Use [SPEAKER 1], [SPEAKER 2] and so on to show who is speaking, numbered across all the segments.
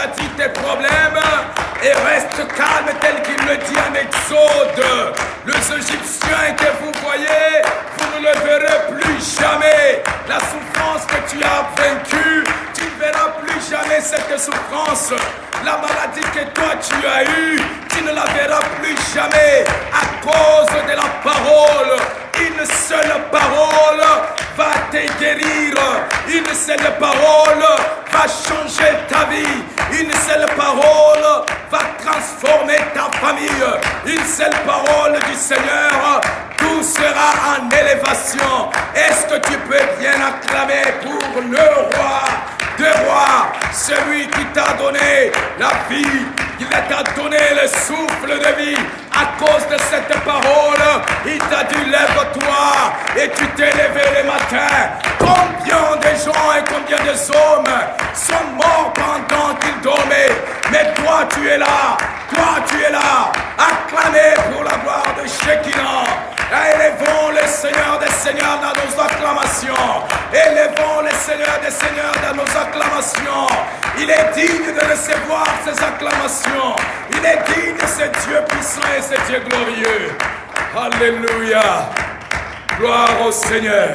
[SPEAKER 1] dit tes problèmes et reste calme tel qu'il le dit en Exode. Les Égyptiens que vous voyez, vous ne le verrez plus jamais. La souffrance que tu as vaincue, tu ne verras plus jamais cette souffrance. La maladie que toi tu as eue, tu ne la verras plus jamais à cause de la parole. Une seule parole va te guérir. Une seule parole va changer ta vie. Une seule parole va transformer ta famille. Une seule parole du Seigneur, tout sera en élévation. Est-ce que tu peux bien acclamer pour le roi des rois, celui qui t'a donné la vie, il t'a donné le souffle de vie. À cause de cette parole, il t'a dit lève-toi et tu t'es levé le matin. Combien de gens et combien d'hommes sont morts pendant qu'ils dormaient, mais toi tu es là, acclamez pour la gloire de Shekinah. Élevons le Seigneur des Seigneurs dans nos acclamations. Élevons le Seigneur des Seigneurs dans nos acclamations. Il est digne de recevoir ces acclamations. Il est digne de ce Dieu puissant et ce Dieu glorieux. Alléluia. Gloire au Seigneur.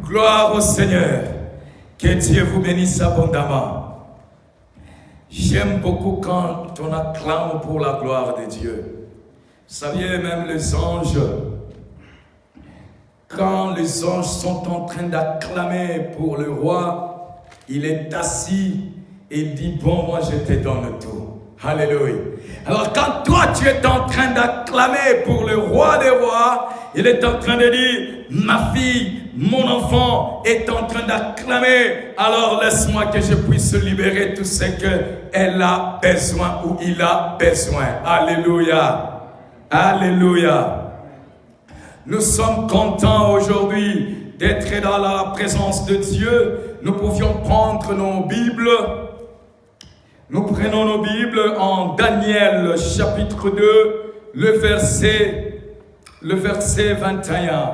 [SPEAKER 1] Gloire au Seigneur. Que Dieu vous bénisse abondamment. J'aime beaucoup quand on acclame pour la gloire de Dieu. Vous saviez, même les anges, quand les anges sont en train d'acclamer pour le roi, il est assis et il dit, bon, moi je te donne tout. Alléluia. Alors quand toi tu es en train d'acclamer pour le roi des rois, il est en train de dire, ma fille, mon enfant est en train d'acclamer, alors laisse-moi que je puisse libérer tout ce qu'elle a besoin ou il a besoin. Alléluia. Alléluia. Nous sommes contents aujourd'hui d'être dans la présence de Dieu. Nous pouvions prendre nos Bibles. Nous prenons nos Bibles en Daniel chapitre 2, le verset 21.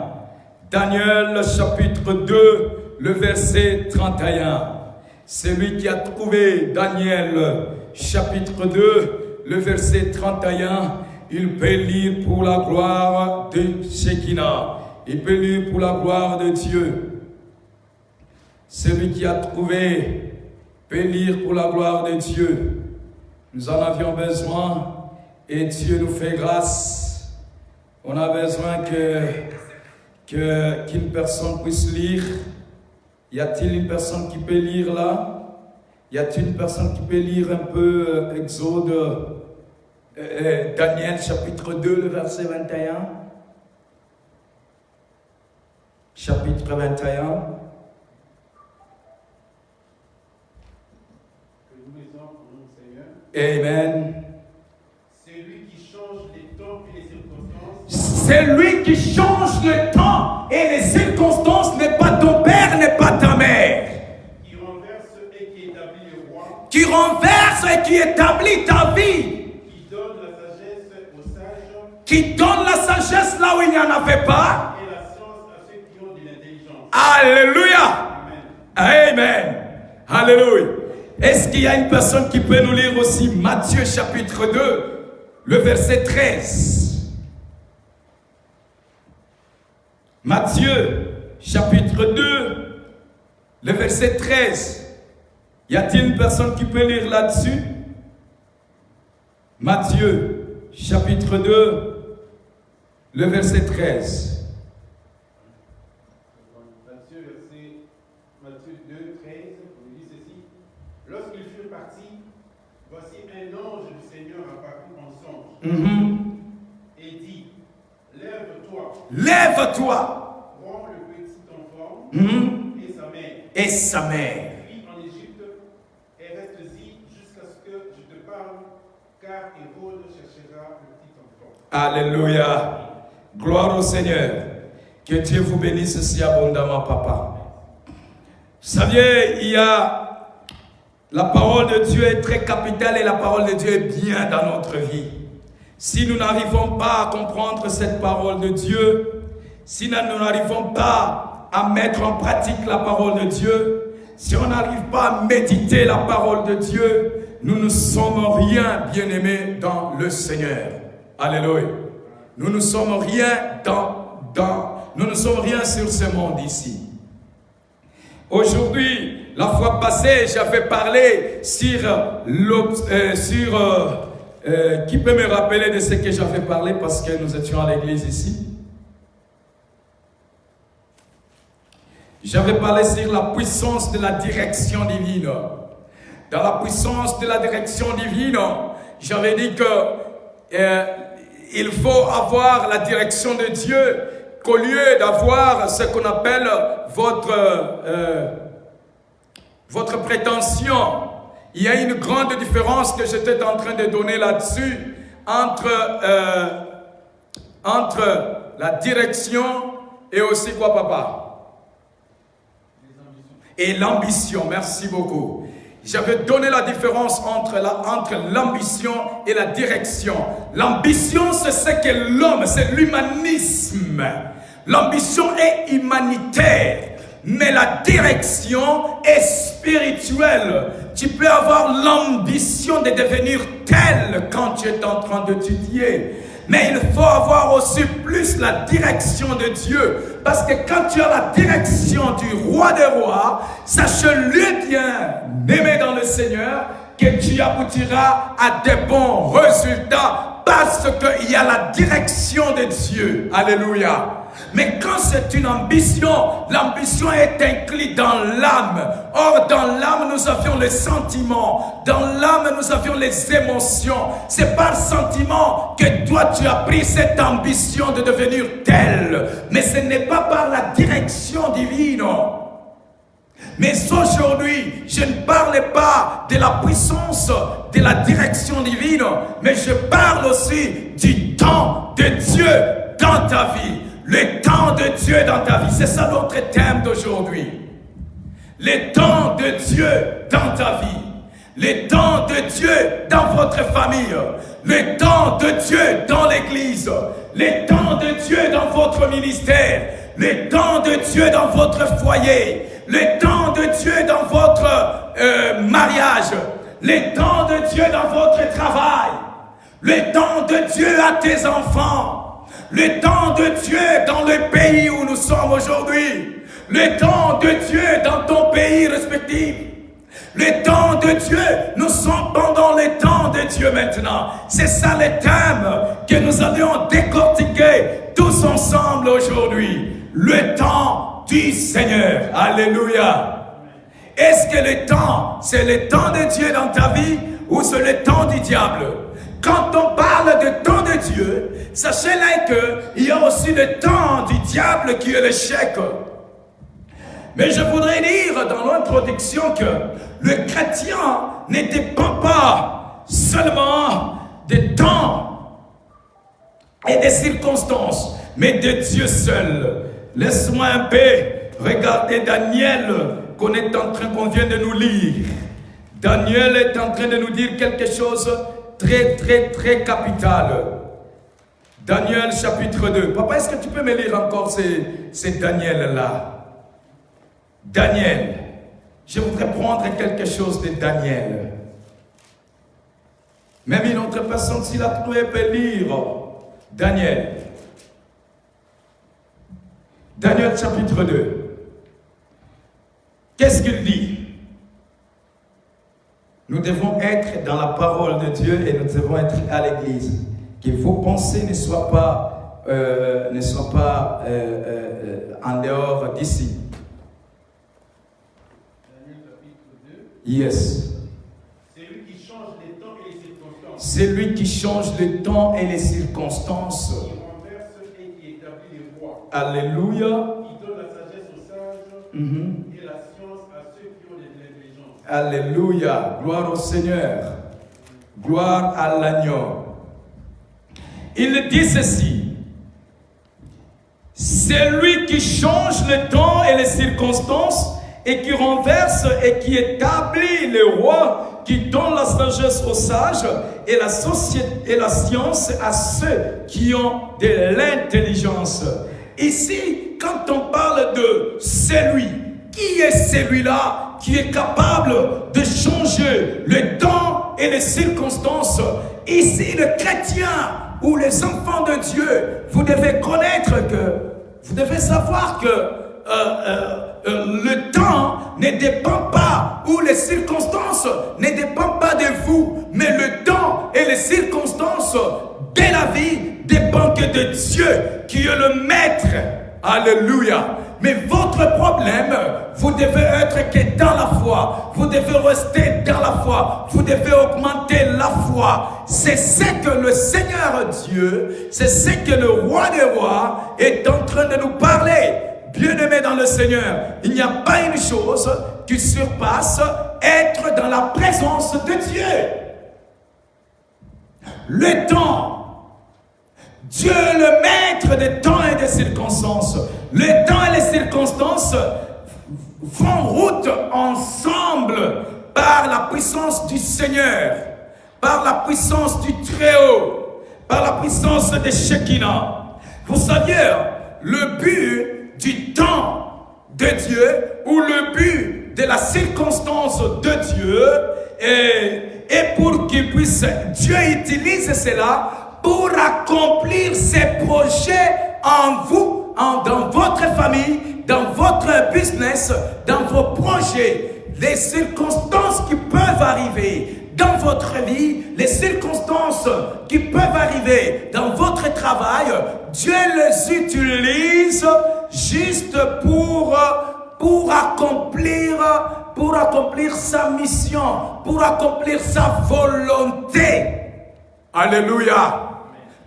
[SPEAKER 1] Daniel chapitre 2, le verset 31. Celui qui a trouvé Daniel chapitre 2, le verset 31, il peut lire pour la gloire de Shekinah. Il peut lire pour la gloire de Dieu. Celui qui a trouvé peut lire pour la gloire de Dieu. Nous en avions besoin et Dieu nous fait grâce. On a besoin qu'une personne puisse lire. Y a-t-il une personne qui peut lire là? Y a-t-il une personne qui peut lire un peu Exode Daniel chapitre 2, le verset 21. Chapitre 21.
[SPEAKER 2] Que nous lisons pour nous, Seigneur.
[SPEAKER 1] Amen.
[SPEAKER 2] Celui qui change les temps et les circonstances.
[SPEAKER 1] Celui qui change le temps et les circonstances n'est pas ton père, n'est pas ta mère.
[SPEAKER 2] Qui renverse et qui établit le roi.
[SPEAKER 1] Qui renverse et qui établit ta vie. Qui donne la sagesse là où il n'y en avait pas.
[SPEAKER 2] Et la science à ceux qui ont de l'intelligence.
[SPEAKER 1] Alléluia.
[SPEAKER 2] Amen.
[SPEAKER 1] Amen. Alléluia. Est-ce qu'il y a une personne qui peut nous lire aussi Matthieu chapitre 2, le verset 13? Matthieu chapitre 2, le verset 13. Y a-t-il une personne qui peut lire là-dessus? Matthieu chapitre 2, le verset 13.
[SPEAKER 2] Matthieu 2, 13, on dit ceci. Lorsqu'ils furent partis, voici un ange du Seigneur apparut en songe. Et dit, lève-toi.
[SPEAKER 1] Lève-toi.
[SPEAKER 2] Prends le petit enfant et sa mère.
[SPEAKER 1] Et sa mère.
[SPEAKER 2] Puis en Égypte et reste-y jusqu'à ce que je te parle, car Hérode cherchera le petit enfant.
[SPEAKER 1] Alléluia. Gloire au Seigneur. Que Dieu vous bénisse si abondamment, papa. Vous saviez, la parole de Dieu est très capitale et la parole de Dieu est bien dans notre vie. Si nous n'arrivons pas à comprendre cette parole de Dieu, si nous n'arrivons pas à mettre en pratique la parole de Dieu, si on n'arrive pas à méditer la parole de Dieu, nous ne sommes rien, bien-aimés, dans le Seigneur. Alléluia. Nous ne sommes rien nous ne sommes rien sur ce monde ici. Aujourd'hui, la fois passée, j'avais parlé sur qui peut me rappeler de ce que j'avais parlé parce que nous étions à l'église ici? J'avais parlé sur la puissance de la direction divine. Dans la puissance de la direction divine, j'avais dit que il faut avoir la direction de Dieu, qu'au lieu d'avoir ce qu'on appelle votre prétention, il y a une grande différence que j'étais en train de donner là-dessus entre la direction et aussi quoi, papa? Et l'ambition. Merci beaucoup. J'avais donné la différence entre l'ambition et la direction. L'ambition, c'est ce que l'homme, c'est l'humanisme. L'ambition est humanitaire, mais la direction est spirituelle. Tu peux avoir l'ambition de devenir tel quand tu es en train d'étudier. Mais il faut avoir aussi plus la direction de Dieu. Parce que quand tu as la direction du roi des rois, sache-le bien, aimé dans le Seigneur, que tu aboutiras à des bons résultats parce qu'il y a la direction de Dieu. Alléluia. Mais quand c'est une ambition, l'ambition est inclue dans l'âme. Or, dans l'âme, nous avions les sentiments. Dans l'âme, nous avions les émotions. C'est par sentiment que toi, tu as pris cette ambition de devenir tel. Mais ce n'est pas par la direction divine. Mais aujourd'hui, je ne parle pas de la puissance de la direction divine, mais je parle aussi du temps de Dieu dans ta vie. Le temps de Dieu dans ta vie, c'est ça notre thème d'aujourd'hui. Le temps de Dieu dans ta vie. Le temps de Dieu dans votre famille. Le temps de Dieu dans l'église. Le temps de Dieu dans votre ministère. Le temps de Dieu dans votre foyer. Le temps de Dieu dans votre mariage. Le temps de Dieu dans votre travail. Le temps de Dieu à tes enfants. Le temps de Dieu dans le pays où nous sommes aujourd'hui. Le temps de Dieu dans ton pays respectif. Le temps de Dieu, nous sommes pendant le temps de Dieu maintenant. C'est ça le thème que nous allions décortiquer tous ensemble aujourd'hui. Le temps du Seigneur. Alléluia. Est-ce que le temps, c'est le temps de Dieu dans ta vie ou c'est le temps du diable? Quand on parle de temps de Dieu, sachez-là qu'il y a aussi le temps du diable qui est l'échec. Mais je voudrais dire dans l'introduction que le chrétien ne dépend pas seulement des temps et des circonstances, mais de Dieu seul. Laisse-moi un peu regarder Daniel qu'on vient de nous lire. Daniel est en train de nous dire quelque chose très capital. Daniel chapitre 2. Papa, est-ce que tu peux me lire encore ces Daniel-là? Daniel. Je voudrais prendre quelque chose de Daniel. Même une autre personne, s'il a trouvé, peut lire Daniel. Daniel chapitre 2. Qu'est-ce qu'il dit? Nous devons être dans la parole de Dieu et nous devons être à l'église. Que vos pensées ne soient pas en dehors d'ici.
[SPEAKER 2] Daniel chapitre 2.
[SPEAKER 1] Yes.
[SPEAKER 2] C'est lui qui change les temps et les circonstances.
[SPEAKER 1] C'est lui qui change les temps et les circonstances.
[SPEAKER 2] Qui renverse et qui établit les rois.
[SPEAKER 1] Alléluia.
[SPEAKER 2] Qui donne la sagesse aux sages et la science à ceux qui ont de l'intelligence.
[SPEAKER 1] Alléluia. Gloire au Seigneur. Gloire à l'agneau. Il dit ceci. C'est lui qui change le temps et les circonstances et qui renverse et qui établit les rois, qui donne la sagesse aux sages et la science à ceux qui ont de l'intelligence. Ici, quand on parle de celui, qui est celui-là qui est capable de changer le temps et les circonstances. Ici, le chrétien ou les enfants de Dieu, vous devez connaître que, vous devez savoir que le temps ne dépend pas, ou les circonstances ne dépendent pas de vous, mais le temps et les circonstances de la vie dépendent que de Dieu, qui est le maître. Alléluia. Mais votre problème, vous devez être que dans la foi. Vous devez rester dans la foi. Vous devez augmenter la foi. C'est ce que le Seigneur Dieu, c'est ce que le roi des rois est en train de nous parler. Bien-aimés dans le Seigneur, il n'y a pas une chose qui surpasse être dans la présence de Dieu. Le temps. Dieu est le maître des temps et des circonstances. Le temps et les circonstances font route ensemble par la puissance du Seigneur, par la puissance du Très-Haut, par la puissance de Shekinah. Vous saviez, le but du temps de Dieu ou le but de la circonstance de Dieu est pour qu'il puisse, Dieu utilise cela pour accomplir ses projets en vous, dans votre famille, dans votre business, dans vos projets. Les circonstances qui peuvent arriver dans votre vie, les circonstances qui peuvent arriver dans votre travail, Dieu les utilise juste pour accomplir sa mission, pour accomplir sa volonté. Alléluia.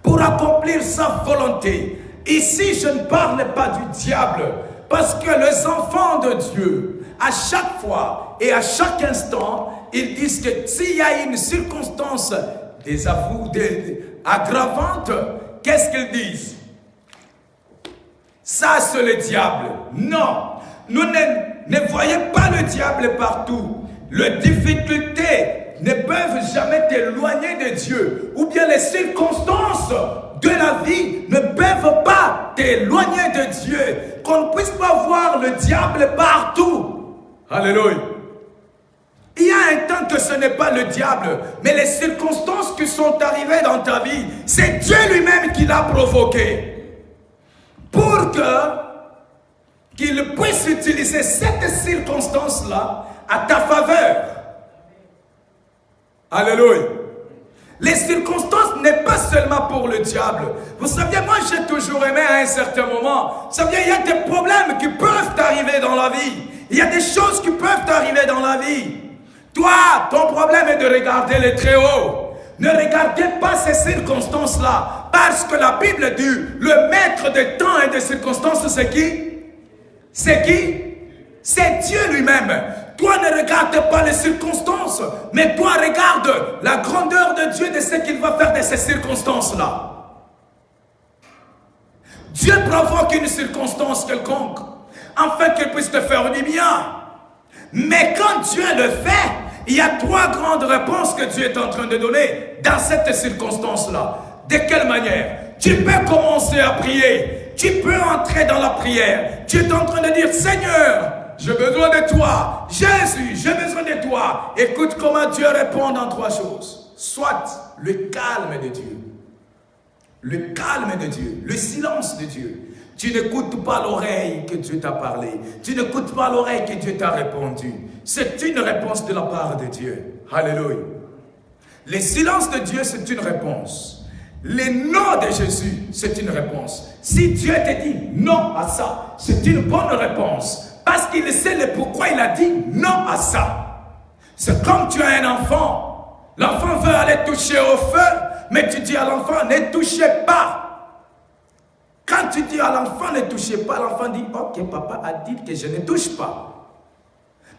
[SPEAKER 1] Pour accomplir sa volonté. Ici, je ne parle pas du diable, parce que les enfants de Dieu, à chaque fois et à chaque instant, ils disent que s'il y a une circonstance aggravante, qu'est-ce qu'ils disent? Ça, c'est le diable. Non, nous ne voyons pas le diable partout. Les difficultés ne peuvent jamais t'éloigner de Dieu, ou bien les circonstances de la vie ne peuvent pas t'éloigner de Dieu, qu'on ne puisse pas voir le diable partout. Alléluia. Il y a un temps que ce n'est pas le diable, mais les circonstances qui sont arrivées dans ta vie, c'est Dieu lui-même qui l'a provoqué, pour qu'il puisse utiliser cette circonstance-là à ta faveur. Alléluia. Les circonstances n'est pas seulement pour le diable. Vous savez, moi j'ai toujours aimé à un certain moment. Vous savez, il y a des problèmes qui peuvent t'arriver dans la vie. Il y a des choses qui peuvent t'arriver dans la vie. Toi, ton problème est de regarder le Très-Haut. Ne regardez pas ces circonstances-là. Parce que la Bible dit, le maître des temps et des circonstances, c'est qui? C'est qui? C'est Dieu lui-même. Toi, ne regarde pas les circonstances, mais toi, regarde la grandeur de Dieu, de ce qu'il va faire de ces circonstances-là. Dieu provoque une circonstance quelconque, afin qu'il puisse te faire du bien. Mais quand Dieu le fait, il y a trois grandes réponses que Dieu est en train de donner dans cette circonstance-là. De quelle manière? Tu peux commencer à prier. Tu peux entrer dans la prière. Tu es en train de dire, Seigneur, j'ai besoin de toi. Jésus, j'ai besoin de toi. Écoute comment Dieu répond dans trois choses. Soit le calme de Dieu. Le calme de Dieu. Le silence de Dieu. Tu n'écoutes pas l'oreille que Dieu t'a parlé. Tu n'écoutes pas l'oreille que Dieu t'a répondu. C'est une réponse de la part de Dieu. Alléluia. Le silence de Dieu, c'est une réponse. Le non de Jésus, c'est une réponse. Si Dieu te dit non à ça, c'est une bonne réponse. Parce qu'il sait le pourquoi il a dit non à ça. C'est comme tu as un enfant. L'enfant veut aller toucher au feu, mais tu dis à l'enfant, ne touchez pas. Quand tu dis à l'enfant, ne touchez pas, l'enfant dit, ok, papa a dit que je ne touche pas.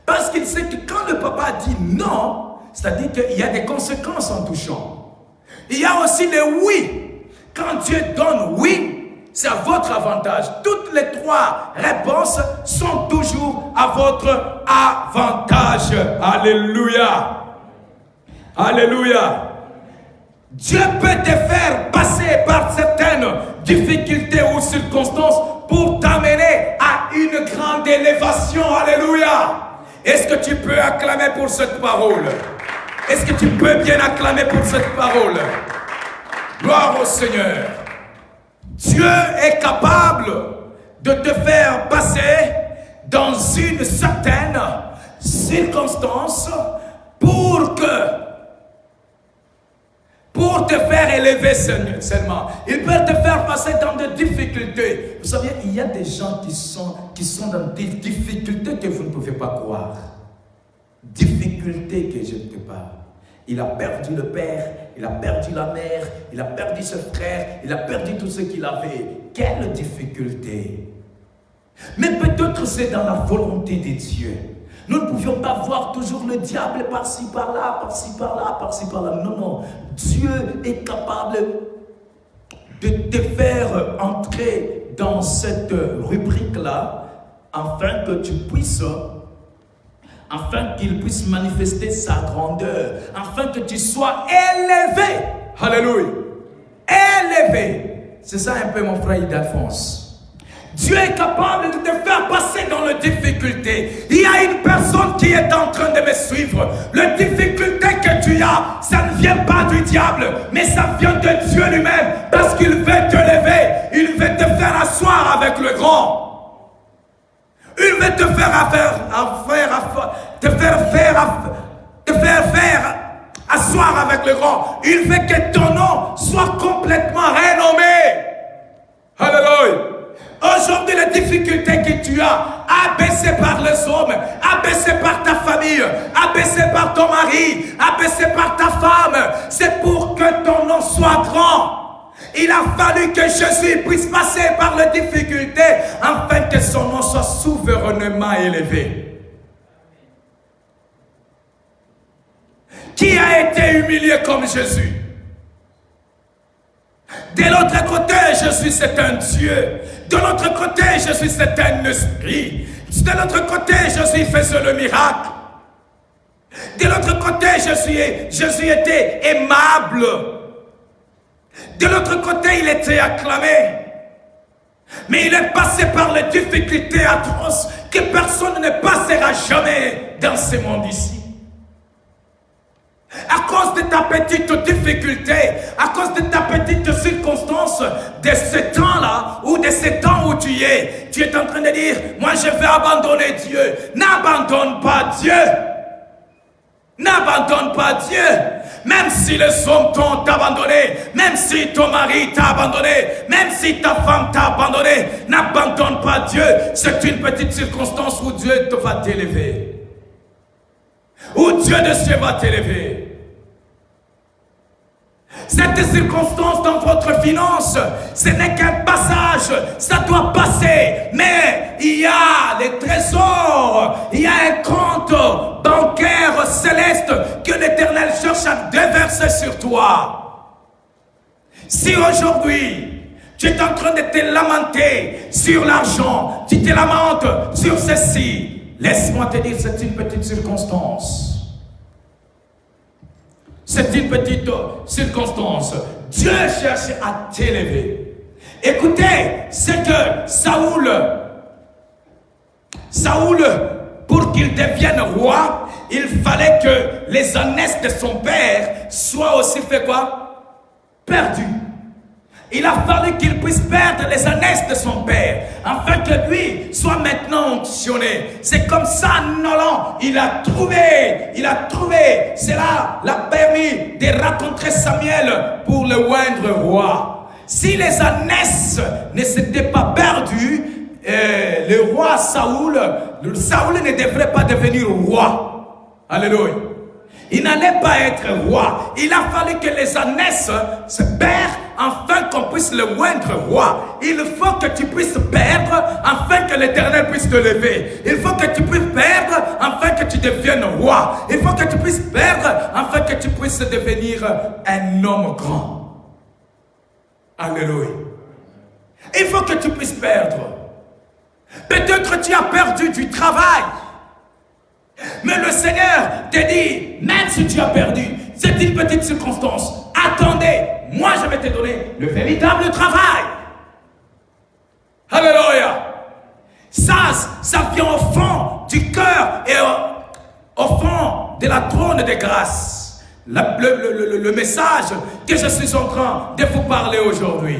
[SPEAKER 1] Parce qu'il sait que quand le papa dit non, c'est-à-dire qu'il y a des conséquences en touchant. Il y a aussi le oui. Quand Dieu donne oui, c'est à votre avantage. Toutes les trois réponses sont toujours à votre avantage. Alléluia. Alléluia. Dieu peut te faire passer par certaines difficultés ou circonstances pour t'amener à une grande élévation. Alléluia. Est-ce que tu peux acclamer pour cette parole? Est-ce que tu peux bien acclamer pour cette parole? Gloire au Seigneur. Dieu est capable de te faire passer dans une certaine circonstance pour te faire élever seulement. Il peut te faire passer dans des difficultés. Vous savez, il y a des gens qui sont dans des difficultés que vous ne pouvez pas croire. Difficultés que je ne te parle. Il a perdu le père, il a perdu la mère, il a perdu ses frères, il a perdu tout ce qu'il avait. Quelle difficulté! Mais peut-être c'est dans la volonté de Dieu. Nous ne pouvions pas voir toujours le diable par-ci, par-là, par-ci, par-là, par-ci, par-là. Non, non. Dieu est capable de te faire entrer dans cette rubrique-là afin que tu puisses, afin qu'il puisse manifester sa grandeur, afin que tu sois élevé. Alléluia. Élevé. C'est ça un peu mon frère Alphonse. Dieu est capable de te faire passer dans les difficultés. Il y a une personne qui est en train de me suivre. Les difficultés que tu as, ça ne vient pas du diable, mais ça vient de Dieu lui-même. Parce qu'il veut te lever. Il veut te faire asseoir avec le grand. Il veut te faire asseoir avec le grand. Il veut que ton nom soit complètement renommé. Alléluia. Aujourd'hui, les difficultés que tu as, abaissées par les hommes, abaissées par ta famille, abaissées par ton mari, abaissées par ta femme, c'est pour que ton nom soit grand. Il a fallu que Jésus puisse passer par les difficultés afin que son nom soit souverainement élevé. Qui a été humilié comme Jésus? De l'autre côté, Jésus c'est un Dieu. De l'autre côté, Jésus c'est un esprit. De l'autre côté, Jésus faisait le miracle. De l'autre côté, Jésus était aimable. De l'autre côté, il était acclamé. Mais il est passé par les difficultés atroces que personne ne passera jamais dans ce monde ici. À cause de ta petite difficulté, à cause de ta petite circonstance, de ce temps-là, ou de ce temps où tu es en train de dire, moi je vais abandonner Dieu. N'abandonne pas Dieu. N'abandonne pas Dieu. Même si les hommes t'ont abandonné, même si ton mari t'a abandonné, même si ta femme t'a abandonné, n'abandonne pas Dieu. C'est une petite circonstance où Dieu te va t'élever. Où Dieu de ciel va t'élever. Cette circonstance dans votre finance, ce n'est qu'un passage, ça doit passer. Mais il y a les trésors, il y a un compte bancaire céleste que l'Éternel cherche à déverser sur toi. Si aujourd'hui, tu es en train de te lamenter sur l'argent, tu te lamentes sur ceci, laisse-moi te dire, c'est une petite circonstance. C'est une petite circonstance. Dieu cherche à t'élever. Écoutez, c'est que Saoul, pour qu'il devienne roi, il fallait que les ânesses de son père soient aussi fait quoi? Perdus. Il a fallu qu'il puisse perdre les ânesses de son père, afin que lui soit maintenant onctionné. C'est comme ça, Nolan, il a trouvé, cela l'a permis de rencontrer Samuel pour le oindre roi. Si les ânesses ne s'étaient pas perdues, le roi Saoul ne devrait pas devenir roi. Alléluia. Il n'allait pas être roi. Il a fallu que les ânesses se perdent afin qu'on puisse le oindre roi. Il faut que tu puisses perdre afin que l'Éternel puisse te lever. Il faut que tu puisses perdre afin que tu deviennes roi. Il faut que tu puisses perdre afin que tu puisses devenir un homme grand. Alléluia. Il faut que tu puisses perdre. Peut-être tu as perdu du travail. Mais le Seigneur te dit, même si tu as perdu, c'est une petite circonstance. Attendez, moi je vais te donner le véritable travail. Alléluia. Ça vient au fond du cœur et au fond de la trône de grâce. le message que je suis en train de vous parler aujourd'hui.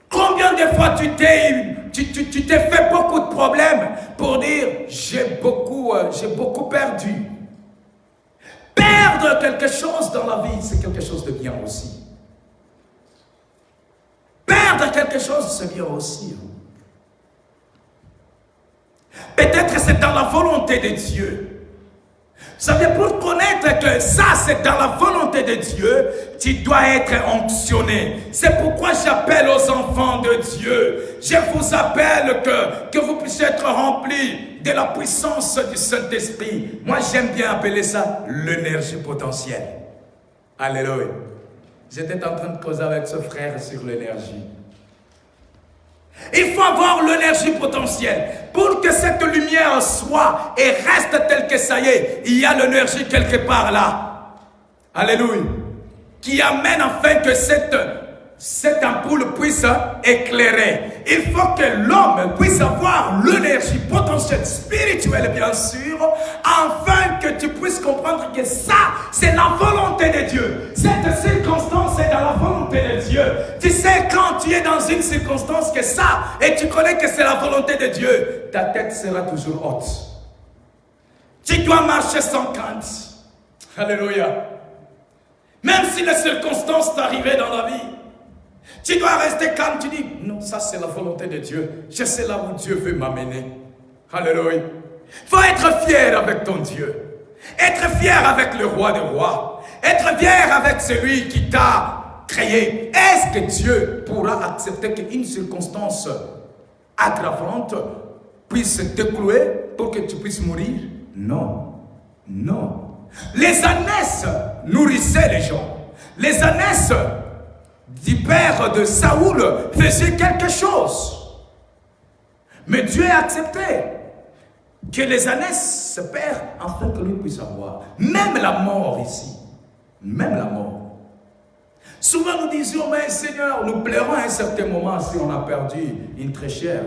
[SPEAKER 1] Combien de fois tu t'es fait beaucoup de problèmes pour dire j'ai beaucoup perdu. Perdre quelque chose dans la vie, c'est quelque chose de bien aussi. Perdre quelque chose, c'est bien aussi. Peut-être c'est dans la volonté de Dieu. Vous savez, pour connaître que ça, c'est dans la volonté de Dieu, tu dois être onctionné. C'est pourquoi j'appelle aux enfants de Dieu. Je vous appelle que vous puissiez être remplis de la puissance du Saint-Esprit. Moi, j'aime bien appeler ça l'énergie potentielle. Alléluia. J'étais en train de causer avec ce frère sur l'énergie. Il faut avoir l'énergie potentielle. Pour que cette lumière soit et reste telle que ça y est, il y a l'énergie quelque part là. Alléluia. Qui amène afin que cette ampoule puisse éclairer. Il faut que l'homme puisse avoir l'énergie potentielle spirituelle, bien sûr, afin que tu puisses comprendre que ça, c'est la volonté de Dieu. Cette circonstance est dans la volonté de Dieu. Tu sais, quand tu es dans une circonstance que ça, et tu connais que c'est la volonté de Dieu, ta tête sera toujours haute. Tu dois marcher sans crainte. Alléluia. Même si les circonstances t'arrivent dans la vie, tu dois rester calme, tu dis, non, ça c'est la volonté de Dieu. Je sais là où Dieu veut m'amener. Alléluia. Il faut être fier avec ton Dieu. Être fier avec le roi des rois. Être fier avec celui qui t'a créé. Est-ce que Dieu pourra accepter qu'une circonstance aggravante puisse te clouer pour que tu puisses mourir? Non. Non. Les ânesses nourrissaient les gens. Les ânesses du père de Saoul faisait quelque chose. Mais Dieu a accepté que les ânesses se perdent afin que lui puisse avoir. Même la mort ici. Même la mort. Souvent nous disions, mais Seigneur, nous pleurons à un certain moment si on a perdu une très chère.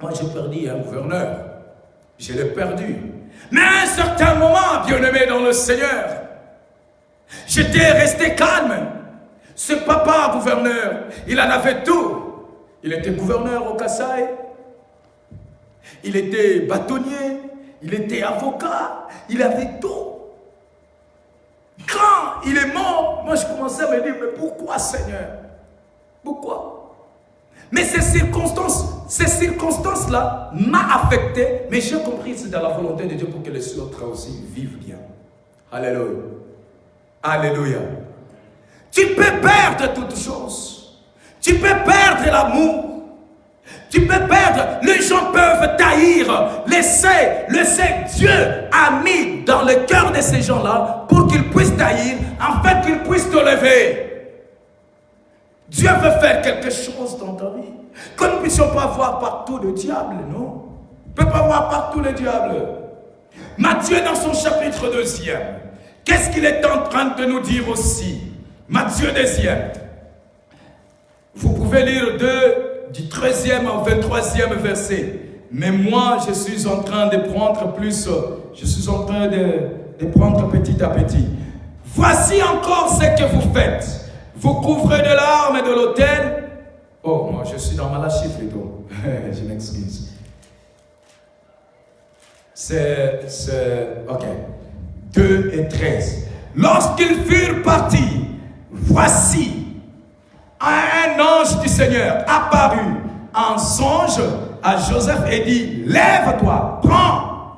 [SPEAKER 1] Moi j'ai perdu un gouverneur. Je l'ai perdu. Mais à un certain moment, bien-aimé dans le Seigneur, j'étais resté calme. Ce papa gouverneur, il en avait tout. Il était gouverneur au Kasaï. Il était bâtonnier. Il était avocat. Il avait tout. Quand il est mort, moi je commençais à me dire, mais pourquoi Seigneur? Pourquoi? Mais ces circonstances-là m'ont affecté, mais j'ai compris que c'est dans la volonté de Dieu pour que les autres aussi vivent bien. Alléluia. Alléluia. Tu peux perdre toutes choses. Tu peux perdre l'amour. Tu peux perdre. Les gens peuvent taillir. Laissez Dieu a mis dans le cœur de ces gens-là pour qu'ils puissent taillir, afin qu'ils puissent te lever. Dieu veut faire quelque chose dans ta vie. Que nous ne puissions pas voir partout le diable, non? On ne peut pas voir partout le diable. Matthieu dans son chapitre 2e, qu'est-ce qu'il est en train de nous dire aussi? Matthieu 2e. Vous pouvez lire du 13e au 23e verset. Mais moi, je suis en train de prendre plus. Je suis en train de prendre petit à petit. Voici encore ce que vous faites. Vous couvrez de larmes et de l'autel. Oh, moi, je suis dans Malachie plutôt. Je m'excuse. Ok. 2 et 13. Lorsqu'ils furent partis, voici, un ange du Seigneur apparut en songe à Joseph et dit, lève-toi, prends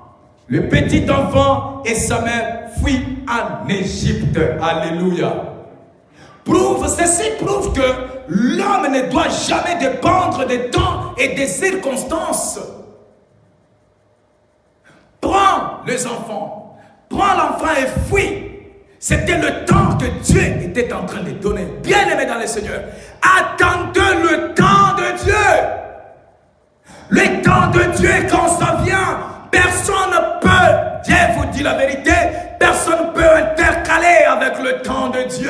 [SPEAKER 1] le petit enfant et sa mère, fuit en Égypte. Alléluia. Ceci prouve que l'homme ne doit jamais dépendre des temps et des circonstances. Prends les enfants, prends l'enfant et fuis. C'était le temps que Dieu était en train de donner. Bien-aimé dans le Seigneur, attendez le temps de Dieu. Le temps de Dieu, quand ça vient, personne ne peut, Dieu vous dit la vérité, personne ne peut intercaler avec le temps de Dieu.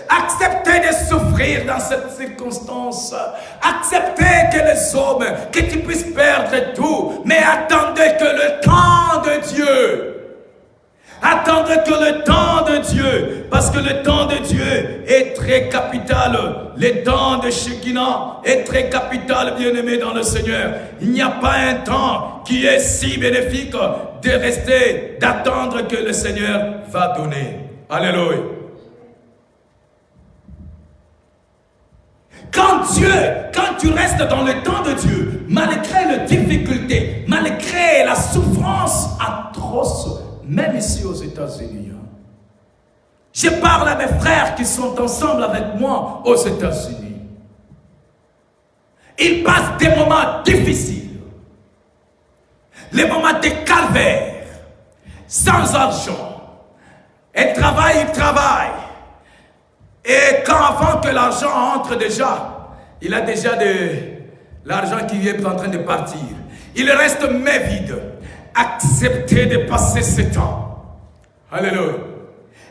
[SPEAKER 1] Acceptez de souffrir dans cette circonstance. Acceptez que les hommes, que tu puisses perdre tout, mais attendez que le temps de Dieu. Attendre que le temps de Dieu, parce que le temps de Dieu est très capital. Le temps de Shekinah est très capital, bien-aimé dans le Seigneur. Il n'y a pas un temps qui est si bénéfique de rester, d'attendre que le Seigneur va donner. Alléluia. Quand tu restes dans le temps de Dieu, malgré les difficultés, malgré la souffrance atroce, même ici aux États-Unis, je parle à mes frères qui sont ensemble avec moi aux États-Unis. Ils passent des moments difficiles, les moments de calvaire, sans argent. Ils travaillent. Et quand avant que l'argent entre déjà, il a déjà de l'argent qui est en train de partir. Il reste mais vide. Acceptez de passer ce temps. Alléluia.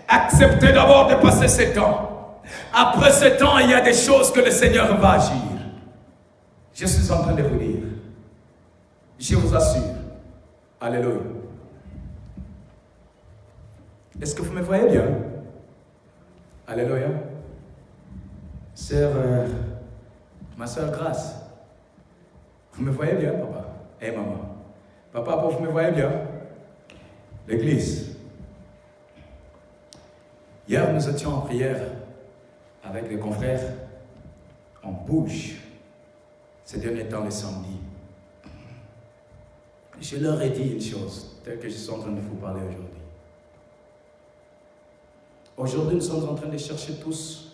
[SPEAKER 1] Acceptez d'abord de passer ce temps. Après ce temps, il y a des choses que le Seigneur va agir. Je suis en train de vous dire. Je vous assure. Alléluia. Est-ce que vous me voyez bien? Alléluia. Sœur, ma sœur Grâce, vous me voyez bien, papa? Et maman. Papa, vous me voyez bien? L'église. Hier, nous étions en prière avec les confrères. On bouge. Ces derniers temps, le samedi. Je leur ai dit une chose, telle que je suis en train de vous parler aujourd'hui. Aujourd'hui, nous sommes en train de chercher tous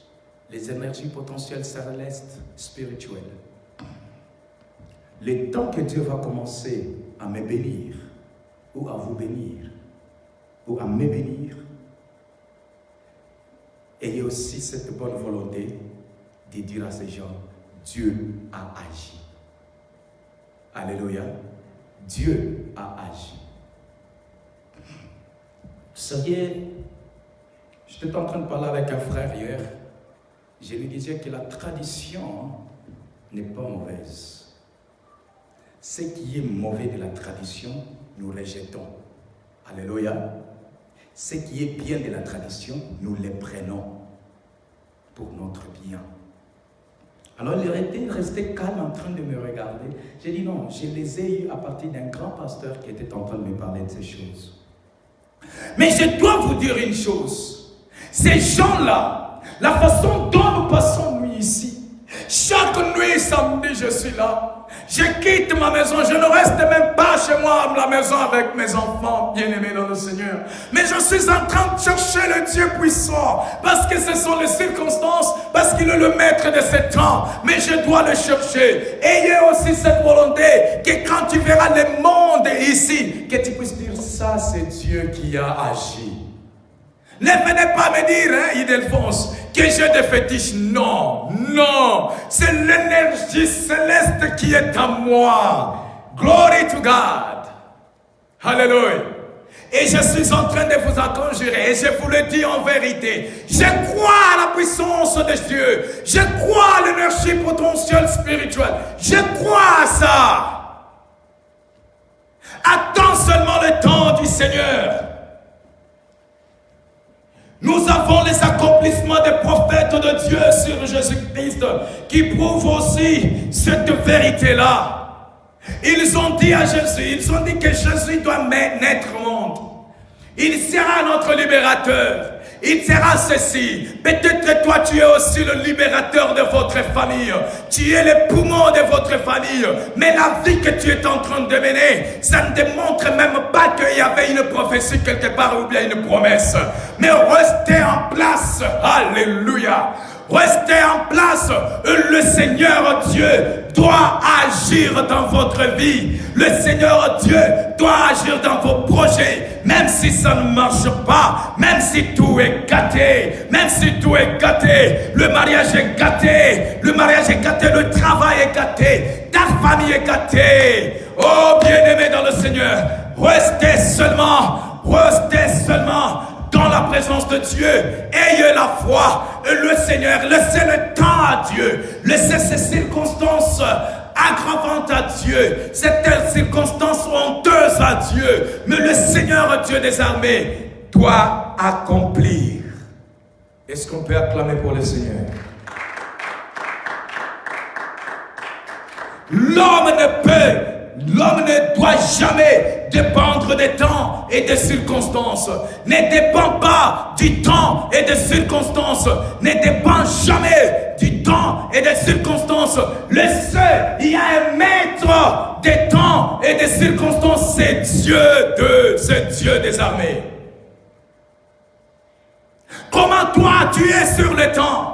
[SPEAKER 1] les énergies potentielles célestes, spirituelles. Le temps que Dieu va commencer à me bénir, ou à vous bénir, ou à me bénir, ayez aussi cette bonne volonté de dire à ces gens, Dieu a agi. Alléluia. Dieu a agi. J'étais en train de parler avec un frère hier. Je lui disais que la tradition n'est pas mauvaise. Ce qui est mauvais de la tradition, nous rejetons. Alléluia. Ce qui est bien de la tradition, nous les prenons pour notre bien. Alors il était resté calme en train de me regarder. J'ai dit non, je les ai eus à partir d'un grand pasteur qui était en train de me parler de ces choses. Mais je dois vous dire une chose. Ces gens-là, la façon dont nous passons nuit ici, chaque nuit samedi je suis là, je quitte ma maison, je ne reste même pas chez moi à la maison avec mes enfants bien-aimés dans le Seigneur, mais je suis en train de chercher le Dieu puissant, parce que ce sont les circonstances, parce qu'il est le maître de ce temps, mais je dois le chercher. Ayez aussi cette volonté, que quand tu verras le monde ici, que tu puisses dire ça c'est Dieu qui a agi. Ne venez pas me dire, Ildefonse, que j'ai des fétiches. Non, non. C'est l'énergie céleste qui est en moi. Glory to God. Hallelujah. Et je suis en train de vous en conjurer. Et je vous le dis en vérité. Je crois à la puissance de Dieu. Je crois à l'énergie potentielle spirituelle. Je crois à ça. Attends seulement le temps du Seigneur. Nous avons les accomplissements des prophètes de Dieu sur Jésus-Christ qui prouvent aussi cette vérité-là. Ils ont dit à Jésus, ils ont dit que Jésus doit naître au monde. Il sera notre libérateur. Il sera ceci. Peut-être toi tu es aussi le libérateur de votre famille. Tu es le poumon de votre famille. Mais la vie que tu es en train de mener, ça ne démontre même pas qu'il y avait une prophétie quelque part ou bien une promesse. Mais restez en place. Alléluia. Restez en place. Le Seigneur Dieu doit agir dans votre vie. Le Seigneur Dieu doit agir dans vos projets. Même si ça ne marche pas, même si tout est gâté, même si tout est gâté, le mariage est gâté, le travail est gâté, ta famille est gâtée. Oh bien-aimé dans le Seigneur, restez seulement dans la présence de Dieu. Ayez la foi. Le Seigneur, laissez le temps à Dieu. Laissez ces circonstances aggravantes à Dieu. Ces telles circonstances honteuses à Dieu. Mais le Seigneur Dieu des armées doit accomplir. Est-ce qu'on peut acclamer pour le Seigneur? L'homme ne doit jamais dépendre des temps et des circonstances. Ne dépend pas du temps et des circonstances. Ne dépend jamais du temps et des circonstances. Le seul, il y a un maître des temps et des circonstances, c'est Dieu des armées. Comment toi tu es sur le temps?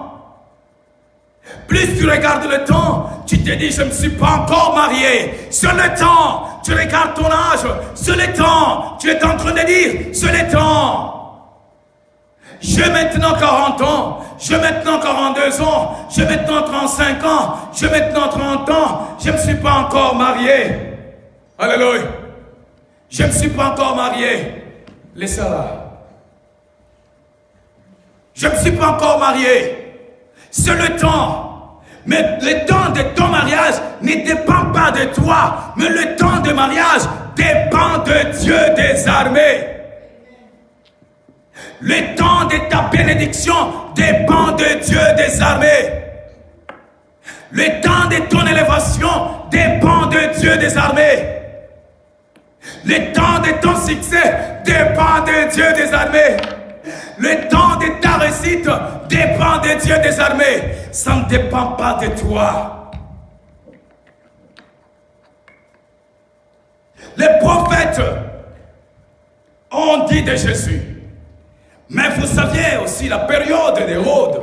[SPEAKER 1] Plus tu regardes le temps, tu te dis je ne me suis pas encore marié. Sur le temps, tu regardes ton âge. Sur le temps, tu es en train de dire sur le temps. J'ai maintenant 40 ans, j'ai maintenant 42 ans, j'ai maintenant 35 ans, j'ai maintenant 30 ans, je ne me suis pas encore marié. Alléluia. Je ne me suis pas encore marié. Laissez-la là. Je ne me suis pas encore marié. C'est le temps. Mais le temps de ton mariage ne dépend pas de toi. Mais le temps de mariage dépend de Dieu des armées. Le temps de ta bénédiction dépend de Dieu des armées. Le temps de ton élévation dépend de Dieu des armées. Le temps de ton succès dépend de Dieu des armées. Le temps de ta réussite dépend de Dieu des armées. Ça ne dépend pas de toi. Les prophètes ont dit de Jésus. Mais vous saviez aussi la période d'Hérode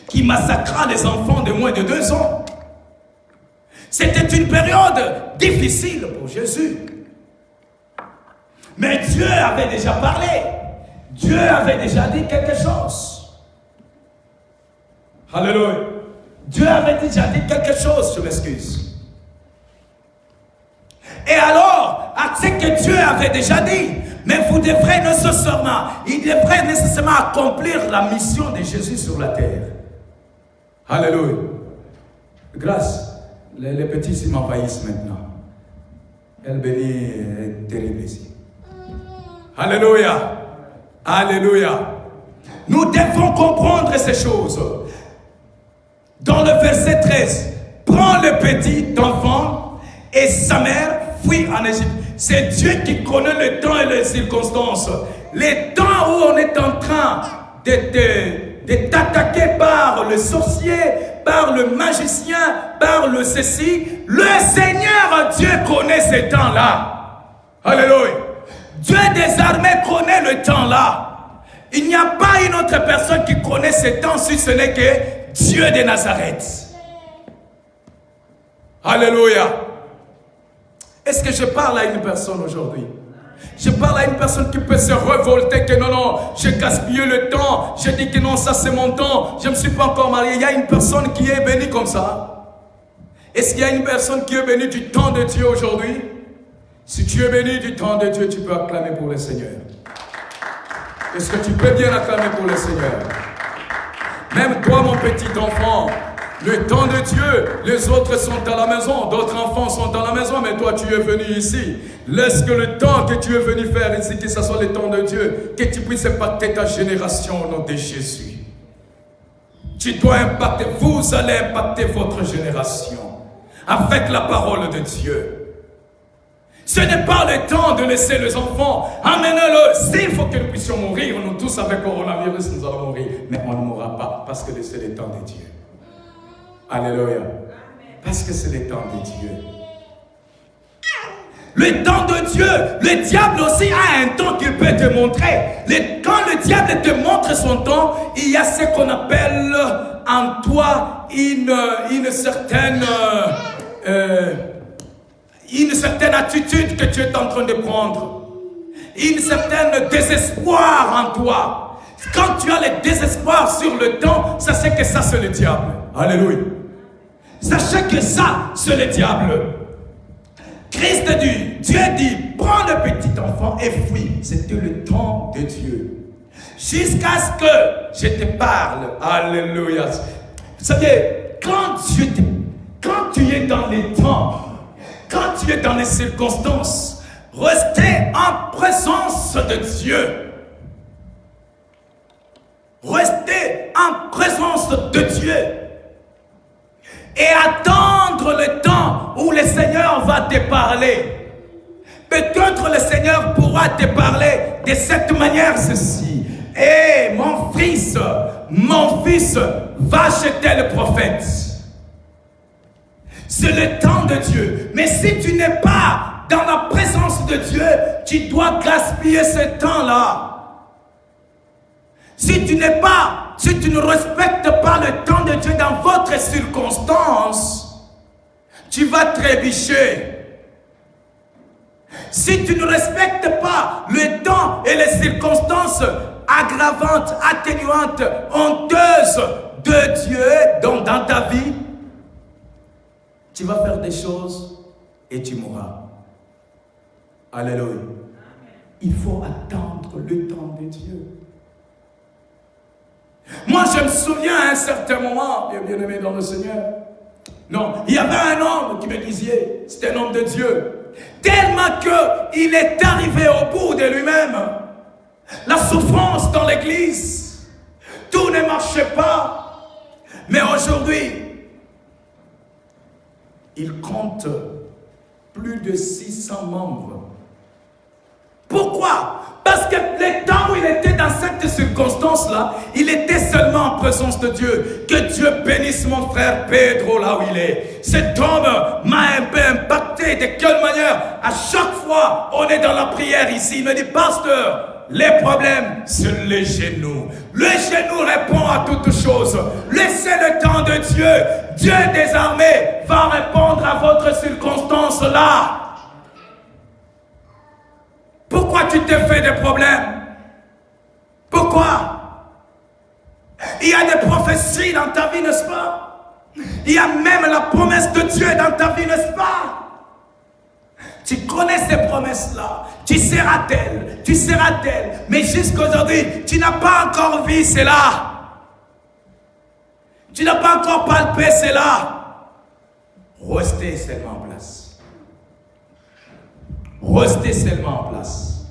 [SPEAKER 1] qui massacra les enfants de moins de 2 ans. C'était une période difficile pour Jésus. Mais Dieu avait déjà parlé. Dieu avait déjà dit quelque chose. Alléluia. Dieu avait déjà dit quelque chose, je m'excuse. Et alors, à ce que Dieu avait déjà dit, mais vous devrez nécessairement accomplir la mission de Jésus sur la terre. Alléluia. Grâce, les petits s'y m'envahissent maintenant. Elle bénit est terrible ici. Alléluia. Alléluia. Nous devons comprendre ces choses. Dans le verset 13, prends le petit enfant et sa mère fuit en Égypte. C'est Dieu qui connaît le temps et les circonstances. Les temps où on est en train de t'attaquer par le sorcier, par le magicien, par le ceci, le Seigneur Dieu connaît ces temps-là. Alléluia. Dieu des armées connaît le temps-là. Il n'y a pas une autre personne qui connaît ces temps si ce n'est que Dieu de Nazareth. Alléluia. Est-ce que je parle à une personne aujourd'hui? Je parle à une personne qui peut se révolter que non, j'ai gaspillé le temps, j'ai dit que non, ça c'est mon temps, je ne me suis pas encore marié. Il y a une personne qui est bénie comme ça. Est-ce qu'il y a une personne qui est bénie du temps de Dieu aujourd'hui? Si tu es béni du temps de Dieu, tu peux acclamer pour le Seigneur. Est-ce que tu peux bien acclamer pour le Seigneur? Même toi, mon petit enfant, le temps de Dieu, les autres sont à la maison, d'autres enfants sont à la maison, mais toi, tu es venu ici. Laisse que le temps que tu es venu faire ici, que ce soit le temps de Dieu, que tu puisses impacter ta génération au nom de Jésus. Tu dois impacter, vous allez impacter votre génération avec la parole de Dieu. Ce n'est pas le temps de laisser les enfants. Amenez-le. S'il faut que nous puissions mourir, nous tous avec coronavirus, nous allons mourir. Mais on ne mourra pas parce que c'est le temps de Dieu. Alléluia. Parce que c'est le temps de Dieu. Le temps de Dieu, le diable aussi a un temps qu'il peut te montrer. Quand le diable te montre son temps, il y a ce qu'on appelle en toi une certaine attitude que tu es en train de prendre. Une certaine désespoir en toi. Quand tu as le désespoir sur le temps, sachez que ça c'est le diable. Alléluia. Sachez que ça c'est le diable. Christ dit, Dieu dit, prends le petit enfant et fuis. C'était le temps de Dieu. Jusqu'à ce que je te parle. Alléluia. Vous savez, quand tu es dans les temps, quand tu es dans les circonstances, restez en présence de Dieu. Rester en présence de Dieu et attendre le temps où le Seigneur va te parler. Peut-être le Seigneur pourra te parler de cette manière, ceci. Eh, mon fils, va chez tel prophète. C'est le temps de Dieu. Mais si tu n'es pas dans la présence de Dieu, tu dois gaspiller ce temps-là. Si tu ne respectes pas le temps de Dieu dans votre circonstance, tu vas trébucher. Si tu ne respectes pas le temps et les circonstances aggravantes, atténuantes, honteuses de Dieu dans ta vie, tu vas faire des choses et tu mourras. Alléluia. Il faut attendre le temps de Dieu. Moi, je me souviens à un certain moment, bien aimé dans le Seigneur. Non, il y avait un homme qui me disait, c'était un homme de Dieu. Tellement qu'il est arrivé au bout de lui-même. La souffrance dans l'église. Tout ne marchait pas. Mais aujourd'hui, il compte plus de 600 membres. Pourquoi? Parce que le temps où il était dans cette circonstance-là, il était seulement en présence de Dieu. Que Dieu bénisse mon frère Pedro là où il est. Cet homme m'a un peu impacté. De quelle manière? À chaque fois, on est dans la prière ici. Il me dit, pasteur, les problèmes, c'est les genoux. Le genou répond à toutes choses. Laissez le temps de Dieu. Dieu des armées va répondre à votre circonstance là. Pourquoi tu te fais des problèmes? Pourquoi? Il y a des prophéties dans ta vie, n'est-ce pas? Il y a même la promesse de Dieu dans ta vie, n'est-ce pas? Tu connais ces promesses-là. Tu seras tel. Mais jusqu'aujourd'hui, tu n'as pas encore vu cela. Tu n'as pas encore palpé cela. Restez seulement en place. Restez seulement en place.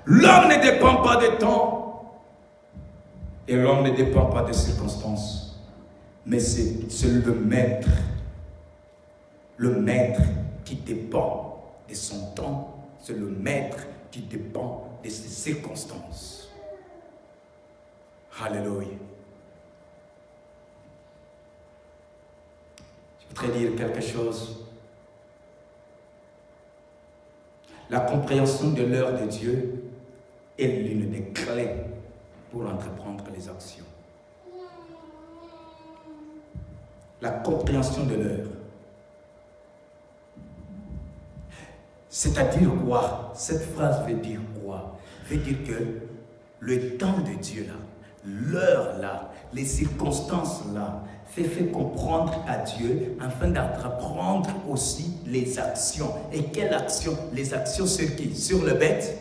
[SPEAKER 1] L'homme ne dépend pas de temps et l'homme ne dépend pas des circonstances, mais c'est le maître qui dépend de son temps, c'est le maître qui dépend de ses circonstances. Alléluia. Je voudrais dire quelque chose. La compréhension de l'heure de Dieu est l'une des clés pour entreprendre les actions. La compréhension de l'heure. C'est-à-dire quoi? Cette phrase veut dire quoi? Veut dire que le temps de Dieu là, l'heure là, les circonstances là, fait comprendre à Dieu afin d'entreprendre aussi les actions. Et quelles actions? Les actions sur qui? Sur le bête?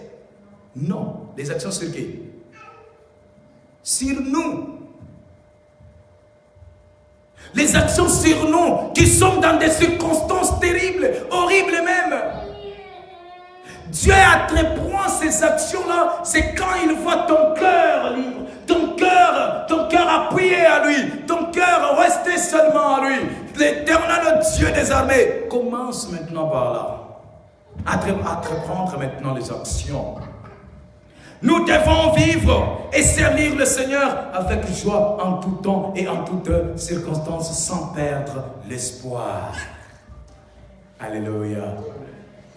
[SPEAKER 1] Non. Les actions sur qui? Sur nous. Les actions sur nous qui sommes dans des circonstances terribles, horribles même. Dieu entreprend ces actions-là, c'est quand il voit ton cœur libre, ton cœur appuyé à lui, ton cœur resté seulement à lui. L'Éternel Dieu des armées commence maintenant par là, à entreprendre maintenant les actions. Nous devons vivre et servir le Seigneur avec joie en tout temps et en toutes circonstances sans perdre l'espoir. Alléluia.